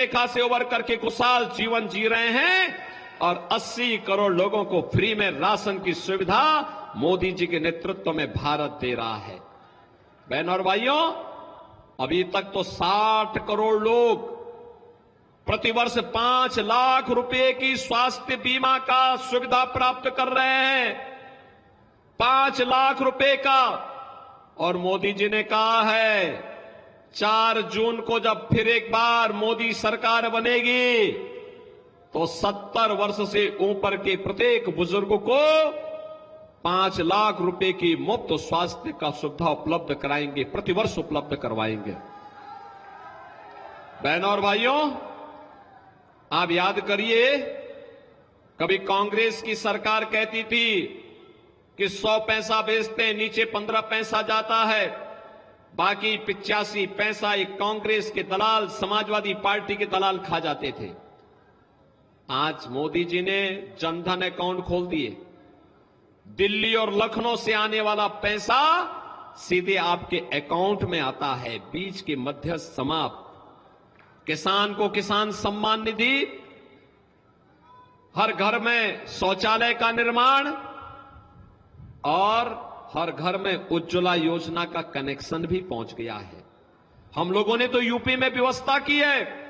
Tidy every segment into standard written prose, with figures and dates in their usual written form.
रेखा से उबर करके खुशहाल जीवन जी रहे हैं और 80 करोड़ लोगों को फ्री में राशन की सुविधा मोदी जी के नेतृत्व में भारत दे रहा है। बहनों और भाइयों, अभी तक तो 60 करोड़ लोग प्रतिवर्ष 5 लाख रुपए की स्वास्थ्य बीमा का सुविधा प्राप्त कर रहे हैं। 5 लाख रुपए का। और मोदी जी ने कहा है 4 जून को जब फिर एक बार मोदी सरकार बनेगी तो 70 वर्ष से ऊपर के प्रत्येक बुजुर्ग को 5 लाख रुपए की मुफ्त स्वास्थ्य का सुविधा उपलब्ध कराएंगे, प्रतिवर्ष उपलब्ध करवाएंगे। बहनों और भाइयों, आप याद करिए, कभी कांग्रेस की सरकार कहती थी कि 100 पैसा बेचते हैं, नीचे 15 पैसा जाता है, बाकी 85 पैसा एक कांग्रेस के दलाल, समाजवादी पार्टी के दलाल खा जाते थे। आज मोदी जी ने जनधन अकाउंट खोल दिए। दिल्ली और लखनऊ से आने वाला पैसा सीधे आपके अकाउंट में आता है, बीच के मध्यस्थ समाप्त। किसान को किसान सम्मान निधि, हर घर में शौचालय का निर्माण और हर घर में उज्ज्वला योजना का कनेक्शन भी पहुंच गया है। हम लोगों ने तो यूपी में व्यवस्था की है,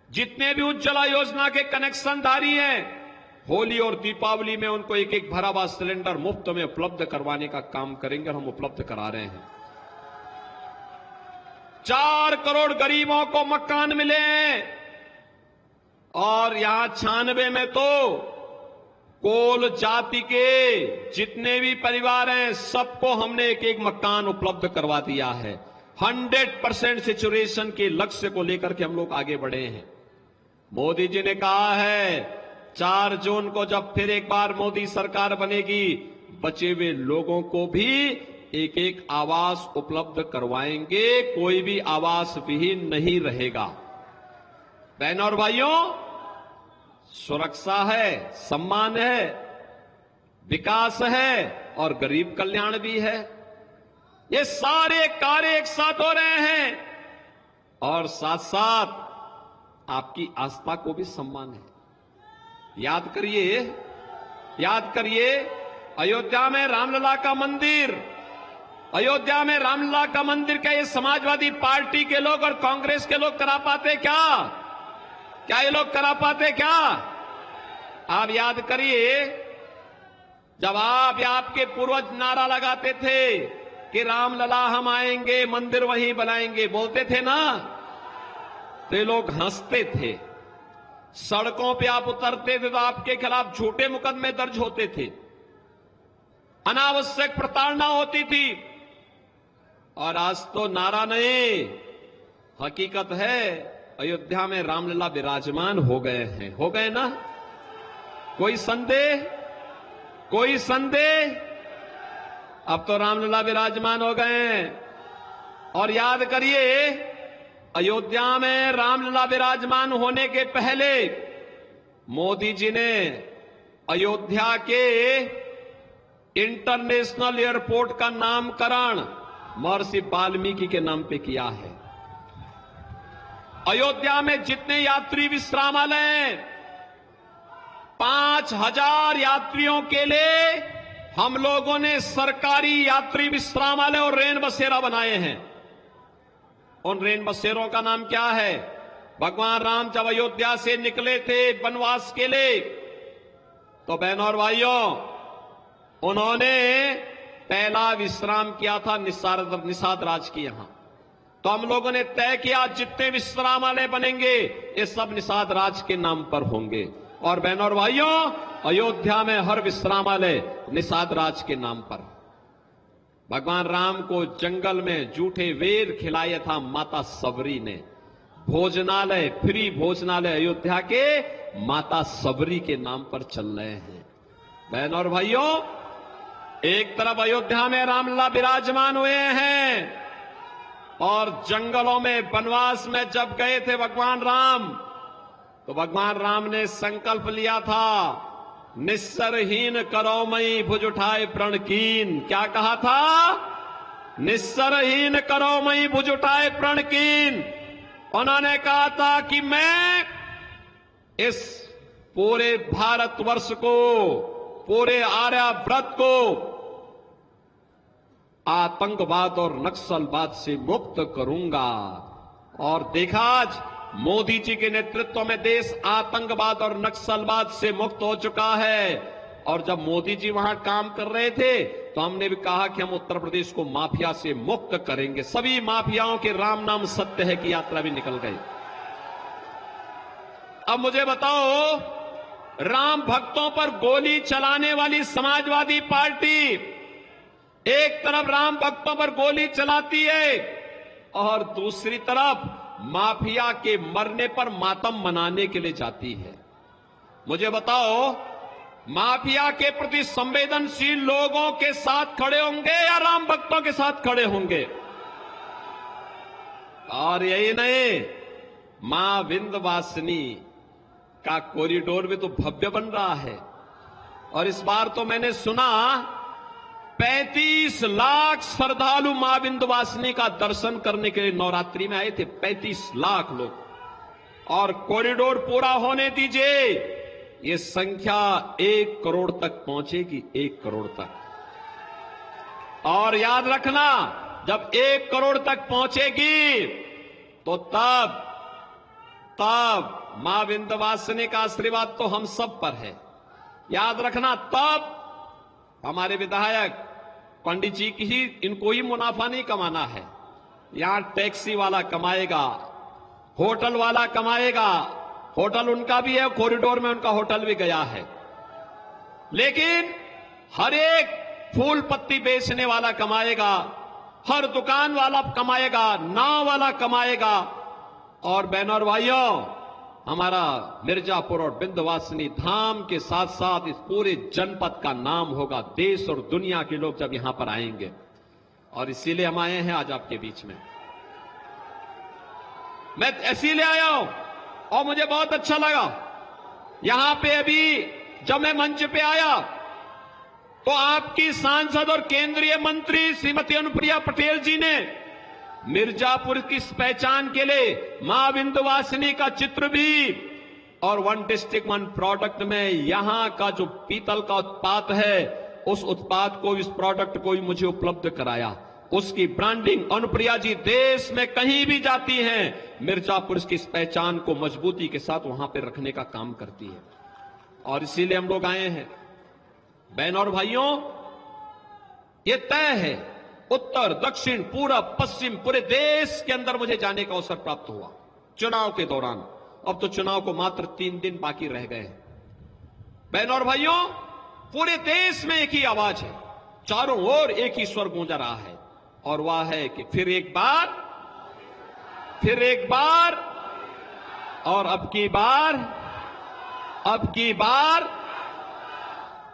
जितने भी उज्ज्वला योजना के कनेक्शन धारी हैं, होली और दीपावली में उनको एक एक भरा हुआ सिलेंडर मुफ्त में उपलब्ध करवाने का काम करेंगे और हम उपलब्ध करा रहे हैं। 4 करोड़ गरीबों को मकान मिले हैं और यहां 96 में तो कोल जाति के जितने भी परिवार हैं सबको हमने एक एक मकान उपलब्ध करवा दिया है। 100% सिचुएशन के लक्ष्य को लेकर के हम लोग आगे बढ़े हैं। मोदी जी ने कहा है 4 जून को जब फिर एक बार मोदी सरकार बनेगी, बचे हुए लोगों को भी एक एक आवास उपलब्ध करवाएंगे, कोई भी आवास विहीन नहीं रहेगा। बहनों और भाइयों, सुरक्षा है, सम्मान है, विकास है और गरीब कल्याण भी है। ये सारे कार्य एक साथ हो रहे हैं और साथ साथ आपकी आस्था को भी सम्मान है। याद करिए अयोध्या में रामलला का मंदिर, अयोध्या में रामलला का मंदिर क्या ये समाजवादी पार्टी के लोग और कांग्रेस के लोग करा पाते क्या? क्या ये लोग करा पाते क्या? आप याद करिए, जब आप या आपके पूर्वज नारा लगाते थे कि रामलला हम आएंगे, मंदिर वहीं बनाएंगे, बोलते थे ना, तो ये लोग हंसते थे। सड़कों पे आप उतरते थे तो आपके खिलाफ झूठे मुकदमे दर्ज होते थे, अनावश्यक प्रताड़ना होती थी। और आज तो नारा नहीं, हकीकत है अयोध्या में रामलला विराजमान हो गए हैं। हो गए ना? कोई संदेह? अब तो रामलला विराजमान हो गए हैं। और याद करिए, अयोध्या में रामलला विराजमान होने के पहले मोदी जी ने अयोध्या के इंटरनेशनल एयरपोर्ट का नामकरण महर्षि वाल्मीकि के नाम पे किया है। अयोध्या में जितने यात्री विश्रामालय हैं, 5000 यात्रियों के लिए हम लोगों ने सरकारी यात्री विश्रामालय और रेन बसेरा बनाए हैं। उन रेन बसेरों का नाम क्या है? भगवान राम जब अयोध्या से निकले थे वनवास के लिए, तो बहनों और भाइयों, उन्होंने पहला विश्राम किया था निषाद राज की यहां। तो हम लोगों ने तय किया जितने विश्रामालय बनेंगे ये सब निषाद राज के नाम पर होंगे। और बहनों और भाइयों, अयोध्या में हर विश्रामालय निषाद राज के नाम पर। भगवान राम को जंगल में जूठे वेर खिलाया था माता सबरी ने। भोजनालय, फ्री भोजनालय अयोध्या के माता सबरी के नाम पर चल रहे हैं। बहनों और भाइयों, एक तरफ अयोध्या में रामलला विराजमान हुए हैं और जंगलों में वनवास में जब गए थे भगवान राम, तो भगवान राम ने संकल्प लिया था, निस्सरहीन करो मई भुज उठाए प्रण कीन। क्या कहा था? निस्सरहीन करो मई भुज उठाए प्रण कीन। उन्होंने कहा था कि मैं इस पूरे भारतवर्ष को, पूरे आर्यव्रत को आतंकवाद और नक्सलवाद से मुक्त करूंगा। और देखा आज मोदी जी के नेतृत्व में देश आतंकवाद और नक्सलवाद से मुक्त हो चुका है। और जब मोदी जी वहां काम कर रहे थे तो हमने भी कहा कि हम उत्तर प्रदेश को माफिया से मुक्त करेंगे। सभी माफियाओं के राम नाम सत्य है की यात्रा भी निकल गई। अब मुझे बताओ, राम भक्तों पर गोली चलाने वाली समाजवादी पार्टी एक तरफ राम भक्तों पर गोली चलाती है और दूसरी तरफ माफिया के मरने पर मातम मनाने के लिए जाती है। मुझे बताओ, माफिया के प्रति संवेदनशील लोगों के साथ खड़े होंगे या राम भक्तों के साथ खड़े होंगे? और यही नहीं, मां विंध्यवासिनी का कॉरिडोर भी तो भव्य बन रहा है। और इस बार तो मैंने सुना 35 लाख श्रद्धालु मां विंध्यवासिनी का दर्शन करने के लिए नवरात्रि में आए थे। 35 लाख लोग। और कॉरिडोर पूरा होने दीजिए, ये संख्या 1 करोड़ तक पहुंचेगी। 1 करोड़ तक। और याद रखना, जब 1 करोड़ तक पहुंचेगी तो तब मां विंध्यवासिनी का आशीर्वाद तो हम सब पर है। याद रखना, तब हमारे विधायक पंडित जी की ही, इनको ही मुनाफा नहीं कमाना है। यहां टैक्सी वाला कमाएगा, होटल वाला कमाएगा। होटल उनका भी है, कॉरिडोर में उनका होटल भी गया है। लेकिन हर एक फूल पत्ती बेचने वाला कमाएगा, हर दुकान वाला कमाएगा, नाव वाला कमाएगा। और बहनों और भाइयों, हमारा मिर्जापुर और विंध्यवासिनी धाम के साथ साथ इस पूरे जनपद का नाम होगा देश और दुनिया के लोग जब यहां पर आएंगे। और इसीलिए हम आए हैं आज आपके बीच में। मैं इसीलिए आया हूं और मुझे बहुत अच्छा लगा। यहां पे अभी जब मैं मंच पे आया तो आपकी सांसद और केंद्रीय मंत्री श्रीमती अनुप्रिया पटेल जी ने मिर्जापुर की पहचान के लिए मां विंध्यवासिनी का चित्र भी और 1 डिस्ट्रिक्ट 1 प्रोडक्ट में यहां का जो पीतल का उत्पाद है उस उत्पाद को, इस प्रोडक्ट को भी मुझे उपलब्ध कराया। उसकी ब्रांडिंग अनुप्रिया जी देश में कहीं भी जाती हैं, मिर्जापुर की इस पहचान को मजबूती के साथ वहां पर रखने का काम करती है। और इसीलिए हम लोग आए हैं। बहनों और भाइयों, ये तय है, उत्तर दक्षिण पूरब पश्चिम पूरे देश के अंदर मुझे जाने का अवसर प्राप्त हुआ चुनाव के दौरान। अब तो चुनाव को मात्र 3 दिन बाकी रह गए हैं। बहनों और भाइयों, पूरे देश में एक ही आवाज है, चारों ओर एक ही स्वर गूंज रहा है, और वह है कि फिर एक बार और अब की बार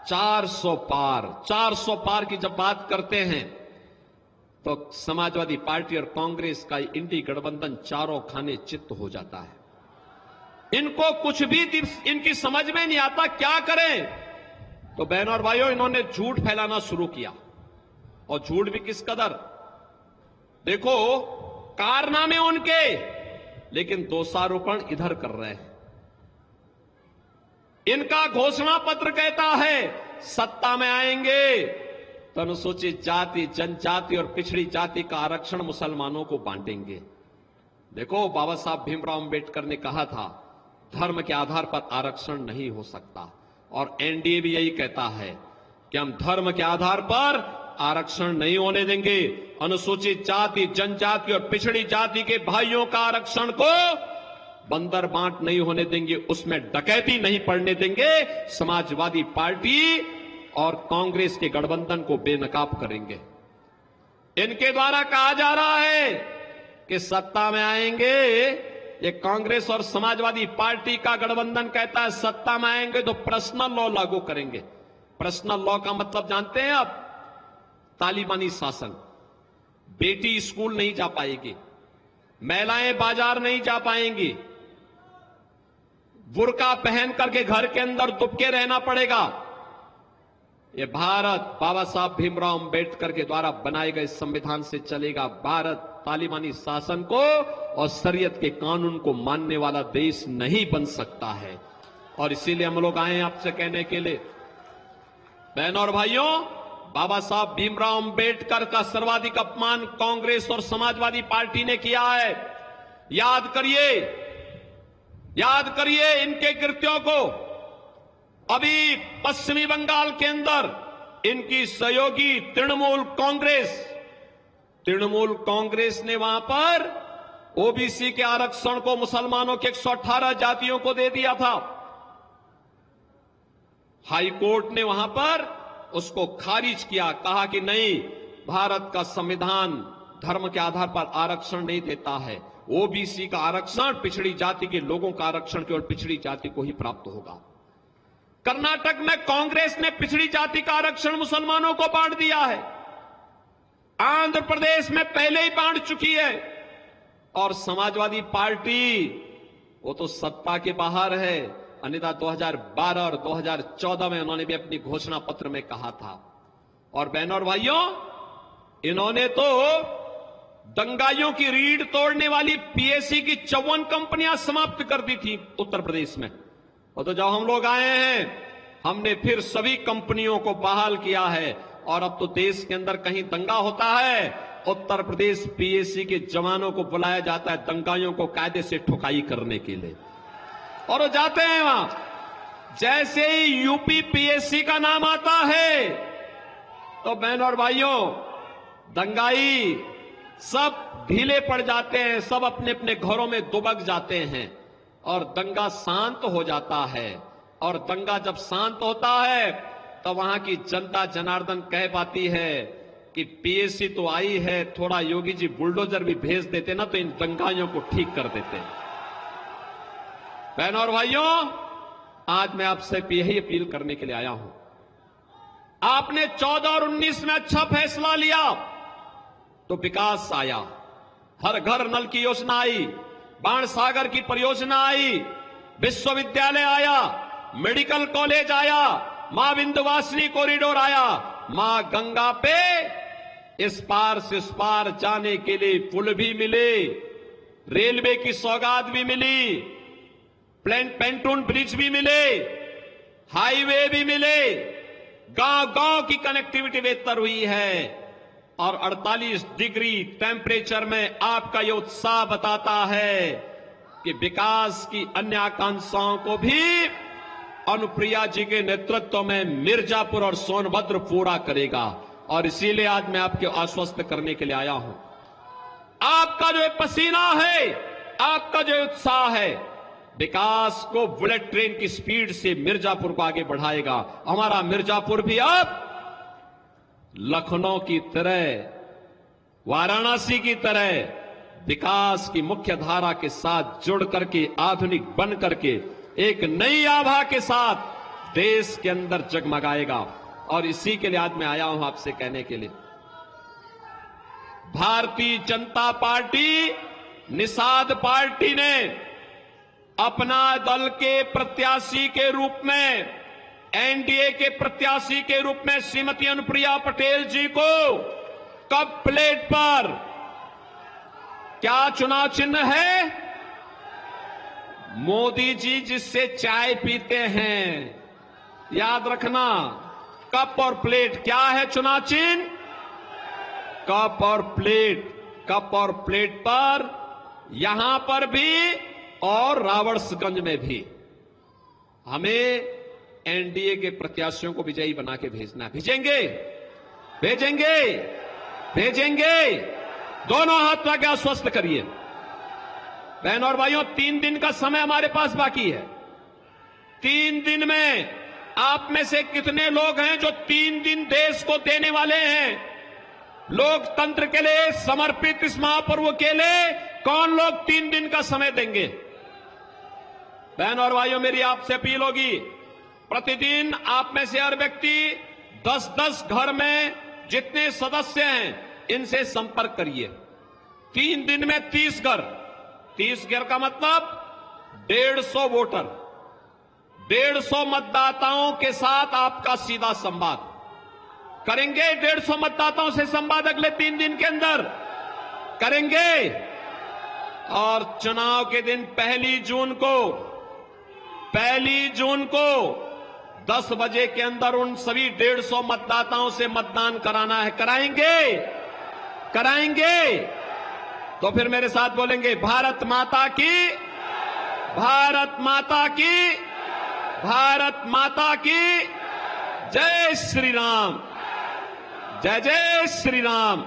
400 पार। 400 पार की जब बात करते हैं तो समाजवादी पार्टी और कांग्रेस का इंडी गठबंधन चारों खाने चित्त हो जाता है। इनको कुछ भी इनकी समझ में नहीं आता क्या करें। तो बहनों और भाइयों, इन्होंने झूठ फैलाना शुरू किया। और झूठ भी किस कदर, देखो कारनामे उनके, लेकिन दोषारोपण इधर कर रहे हैं। इनका घोषणा पत्र कहता है सत्ता में आएंगे तो अनुसूचित जाति, जनजाति और पिछड़ी जाति का आरक्षण मुसलमानों को बांटेंगे। देखो, बाबा साहब भीमराव अंबेडकर ने कहा था धर्म के आधार पर आरक्षण नहीं हो सकता, और एनडीए भी यही कहता है कि हम धर्म के आधार पर आरक्षण नहीं होने देंगे। अनुसूचित जाति, जनजाति और पिछड़ी जाति के भाइयों का आरक्षण को बंदर बांट नहीं होने देंगे, उसमें डकैती नहीं पड़ने देंगे। समाजवादी पार्टी और कांग्रेस के गठबंधन को बेनकाब करेंगे। इनके द्वारा कहा जा रहा है कि सत्ता में आएंगे, ये कांग्रेस और समाजवादी पार्टी का गठबंधन कहता है सत्ता में आएंगे तो पर्सनल लॉ लागू करेंगे। पर्सनल लॉ का मतलब जानते हैं आप? तालिबानी शासन। बेटी स्कूल नहीं जा पाएगी, महिलाएं बाजार नहीं जा पाएंगी, बुर्का पहन करके घर के अंदर दुबके रहना पड़ेगा, ये भारत बाबा साहब भीमराव अंबेडकर के द्वारा बनाए गए संविधान से चलेगा। भारत तालिबानी शासन को और शरीयत के कानून को मानने वाला देश नहीं बन सकता है। और इसीलिए हम लोग आए हैं आपसे कहने के लिए, बहनों और भाइयों, बाबा साहब भीमराव अंबेडकर का सर्वाधिक अपमान कांग्रेस और समाजवादी पार्टी ने किया है। याद करिए इनके कृत्यों को। अभी पश्चिमी बंगाल के अंदर इनकी सहयोगी तृणमूल कांग्रेस ने वहां पर ओबीसी के आरक्षण को मुसलमानों के 118 जातियों को दे दिया था। हाई कोर्ट ने वहां पर उसको खारिज किया, कहा कि नहीं, भारत का संविधान धर्म के आधार पर आरक्षण नहीं देता है। ओबीसी का आरक्षण, पिछड़ी जाति के लोगों का आरक्षण केवल पिछड़ी जाति को ही प्राप्त होगा। कर्नाटक में कांग्रेस ने पिछड़ी जाति का आरक्षण मुसलमानों को बांट दिया है। आंध्र प्रदेश में पहले ही बांट चुकी है। और समाजवादी पार्टी वो तो सत्ता के बाहर है, अन्यथा 2012 और 2014 में उन्होंने भी अपनी घोषणा पत्र में कहा था। और बहनों और भाइयों, इन्होंने तो दंगाइयों की रीढ़ तोड़ने वाली पीएससी की 54 कंपनियां समाप्त कर दी थी उत्तर प्रदेश में। और तो जब हम लोग आए हैं, हमने फिर सभी कंपनियों को बहाल किया है। और अब तो देश के अंदर कहीं दंगा होता है, उत्तर प्रदेश पीएससी के जवानों को बुलाया जाता है दंगाइयों को कायदे से ठुकाई करने के लिए, और वो जाते हैं वहां। जैसे ही यूपी पीएससी का नाम आता है तो बहनों और भाइयों, दंगाई सब ढीले पड़ जाते हैं, सब अपने अपने घरों में दुबक जाते हैं और दंगा शांत हो जाता है। और दंगा जब शांत होता है तो वहां की जनता जनार्दन कह पाती है कि पीएससी तो आई है, थोड़ा योगी जी बुलडोजर भी भेज देते ना तो इन दंगाइयों को ठीक कर देते। बहनों और भाइयों, आज मैं आपसे यही अपील करने के लिए आया हूं। आपने 14 और 19 में अच्छा फैसला लिया तो विकास आया, हर घर नल की योजना आई, बाण सागर की परियोजना आई, विश्वविद्यालय आया, मेडिकल कॉलेज आया, मां विंध्यवासिनी कॉरिडोर आया, मां गंगा पे इस पार से उस पार जाने के लिए पुल भी मिले, रेलवे की सौगात भी मिली, पेंटून ब्रिज भी मिले, हाईवे भी मिले, गांव-गांव की कनेक्टिविटी बेहतर हुई है। और 48 डिग्री टेम्परेचर में आपका ये उत्साह बताता है कि विकास की अन्य आकांक्षाओं को भी अनुप्रिया जी के नेतृत्व में मिर्जापुर और सोनभद्र पूरा करेगा। और इसीलिए आज मैं आपको आश्वस्त करने के लिए आया हूं। आपका जो पसीना है, आपका जो उत्साह है, विकास को बुलेट ट्रेन की स्पीड से मिर्जापुर को आगे बढ़ाएगा। हमारा मिर्जापुर भी अब लखनऊ की तरह, वाराणसी की तरह विकास की मुख्य धारा के साथ जुड़ करके, आधुनिक बन करके, एक नई आभा के साथ देश के अंदर जगमगाएगा। और इसी के लिए आज मैं आया हूं आपसे कहने के लिए, भारतीय जनता पार्टी, निषाद पार्टी ने अपना दल के प्रत्याशी के रूप में, एनडीए के प्रत्याशी के रूप में श्रीमती अनुप्रिया पटेल जी को कप प्लेट पर क्या चुनाव चिन्ह है? मोदी जी जिससे चाय पीते हैं, याद रखना, कप और प्लेट क्या है चुनाव चिन्ह? कप और प्लेट। कप और प्लेट पर यहां पर भी और रावड़गंज में भी हमें एनडीए के प्रत्याशियों को विजयी बना के भेजना। भेजेंगे, भेजेंगे, भेजेंगे। दोनों हाथ लगा आश्वस्त करिए। बहनों और भाइयों, 3 दिन का समय हमारे पास बाकी है। 3 दिन में आप में से कितने लोग हैं जो 3 दिन देश को देने वाले हैं? लोकतंत्र के लिए समर्पित इस महापर्व के लिए कौन लोग 3 दिन का समय देंगे? बहनों और भाइयों, मेरी आपसे अपील होगी, प्रतिदिन आप में से हर व्यक्ति 10-10 घर में जितने सदस्य हैं इनसे संपर्क करिए। 3 दिन में 30 घर। 30 घर का मतलब 150 वोटर, 150 मतदाताओं के साथ आपका सीधा संवाद। करेंगे 150 मतदाताओं से संवाद अगले 3 दिन के अंदर करेंगे। और चुनाव के दिन पहली जून को 10 बजे के अंदर उन सभी 150 मतदाताओं से मतदान कराना है। कराएंगे। तो फिर मेरे साथ बोलेंगे, भारत माता की, भारत माता की, भारत माता की जय श्री राम, जय जय श्री राम।